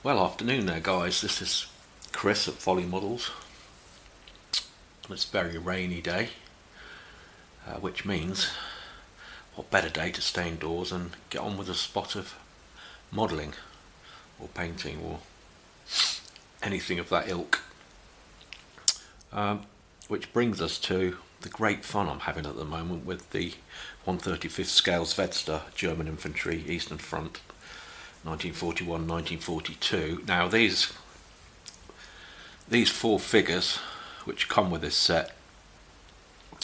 Well, afternoon there, guys. This is Chris at Folly Models. It's a very rainy day, which means what better day to stay indoors and get on with a spot of modelling or painting or anything of that ilk. Which brings us to the great fun I'm having at the moment with the 1/35th scale Zvezda German Infantry Eastern Front 1941-1942. Now these four figures which come with this set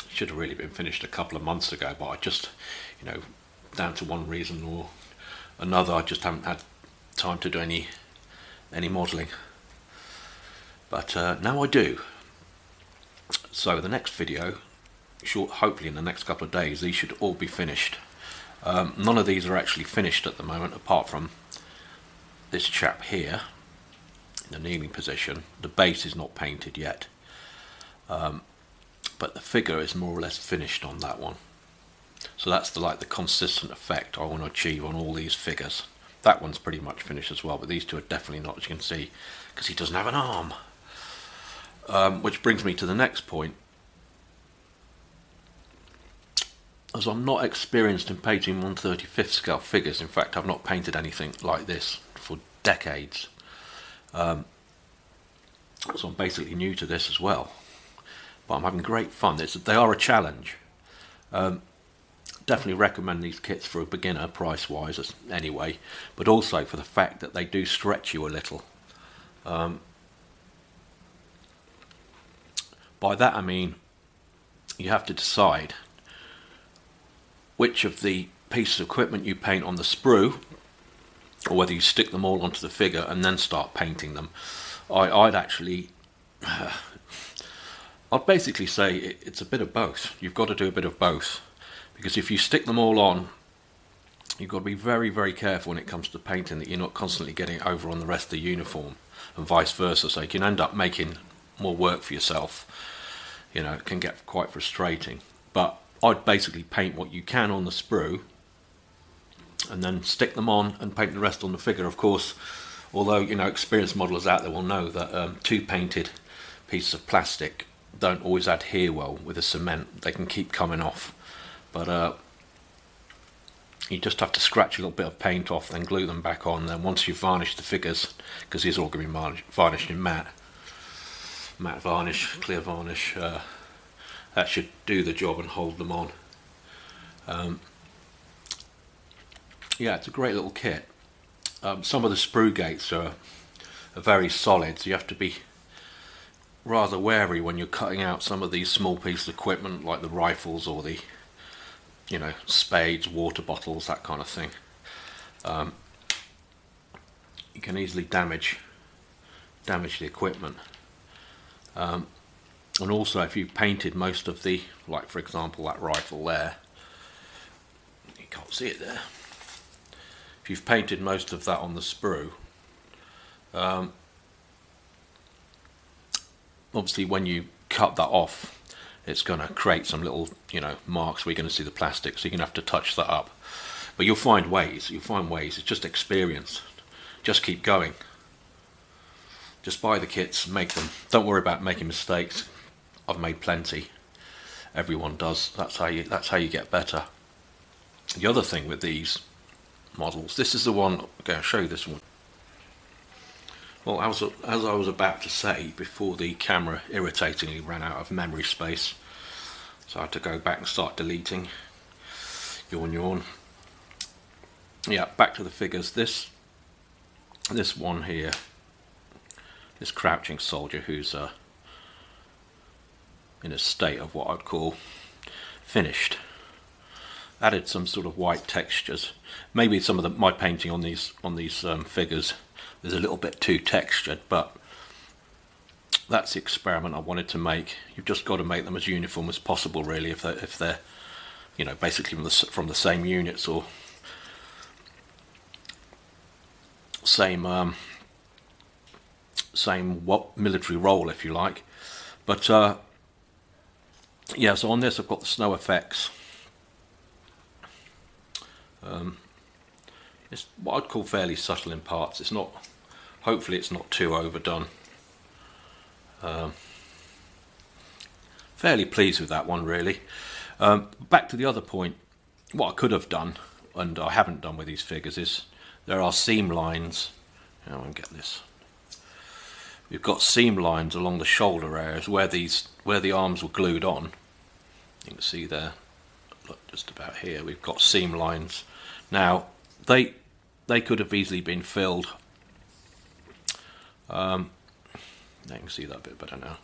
should have really been finished a couple of months ago, but I just, down to one reason or another, I just haven't had time to do any modelling. But now I do. So the next video, hopefully in the next couple of days, these should all be finished. None of these are actually finished at the moment, apart from this chap here in the kneeling position. The base is not painted yet, but the figure is more or less finished on that one. So that's the consistent effect I want to achieve on all these figures. That one's pretty much finished as well, but these two are definitely not, as you can see, because he doesn't have an arm. Which brings me to the next point. As I'm not experienced in painting 1/35th scale figures, in fact I've not painted anything like this for decades, so I'm basically new to this as well, but I'm having great fun. They are a challenge. Definitely recommend these kits for a beginner, price wise anyway, but also for the fact that they do stretch you a little. By that I mean you have to decide which of the pieces of equipment you paint on the sprue, or whether you stick them all onto the figure and then start painting them. I'd basically say it's a bit of both. You've got to do a bit of both, because if you stick them all on, you've got to be very, very careful when it comes to painting that you're not constantly getting over on the rest of the uniform, and vice versa, so you can end up making more work for yourself. It can get quite frustrating. But I'd basically paint what you can on the sprue and then stick them on and paint the rest on the figure. Of course, although experienced modelers out there will know that two painted pieces of plastic don't always adhere well with the cement. They can keep coming off, but you just have to scratch a little bit of paint off, then glue them back on. Then once you've varnished the figures, because these are all going to be varnished in matte varnish, clear varnish, that should do the job and hold them on. Yeah, it's a great little kit. Some of the sprue gates are very solid, so you have to be rather wary when you're cutting out some of these small pieces of equipment like the rifles or the spades, water bottles, that kind of thing. You can easily damage the equipment. And also, if you've painted most of the, like for example that rifle there, you can't see it there, if you've painted most of that on the sprue, obviously when you cut that off, it's going to create some little marks where you're going to see the plastic, so you're going to have to touch that up. But you'll find ways, it's just experience. Just keep going. Just buy the kits, make them. Don't worry about making mistakes. I've made plenty. Everyone does. That's how you get better. The other thing with these models, this is the one. I'm going to show you this one. Well, as I was about to say before, the camera irritatingly ran out of memory space, so I had to go back and start deleting. Yawn. Yeah, back to the figures. This one here. This crouching soldier who's in a state of what I'd call finished. Added some sort of white textures. Maybe some of my painting on these figures is a little bit too textured, but that's the experiment I wanted to make. You've just got to make them as uniform as possible, really, if they're basically from the same units or same military role, if you like. But yeah, so on this I've got the snow effects. It's what I'd call fairly subtle in parts. It's not Hopefully it's not too overdone. Fairly pleased with that one, really. Back to the other point, what I could have done, and I haven't done with these figures, is there are seam lines. How do I get this? We've got seam lines along the shoulder areas where the arms were glued on. You can see there, look, just about here, we've got seam lines. Now they could have easily been filled. You can see that a bit better now.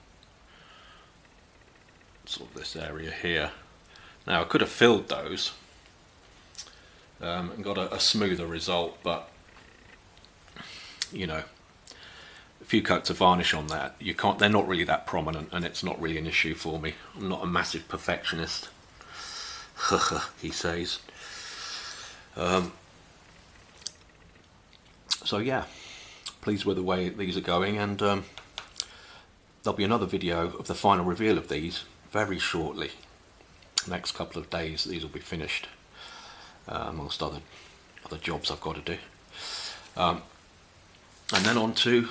Sort of this area here. Now I could have filled those and got a smoother result, but you know, a few coats of varnish on that, you can't. They're not really that prominent, and it's not really an issue for me. I'm not a massive perfectionist, he says. So yeah, pleased with the way these are going, and there'll be another video of the final reveal of these very shortly. Next couple of days these will be finished, amongst other jobs I've got to do, and then on to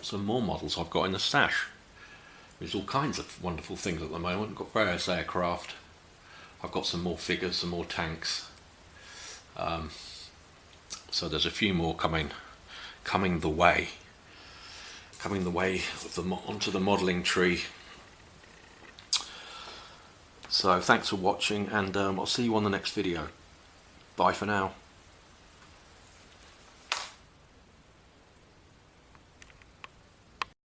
some more models I've got in the stash. There's all kinds of wonderful things at the moment. I've got various aircraft, I've got some more figures, some more tanks, so there's a few more coming the way of onto the modelling tree. So thanks for watching, and I'll see you on the next video. Bye for now.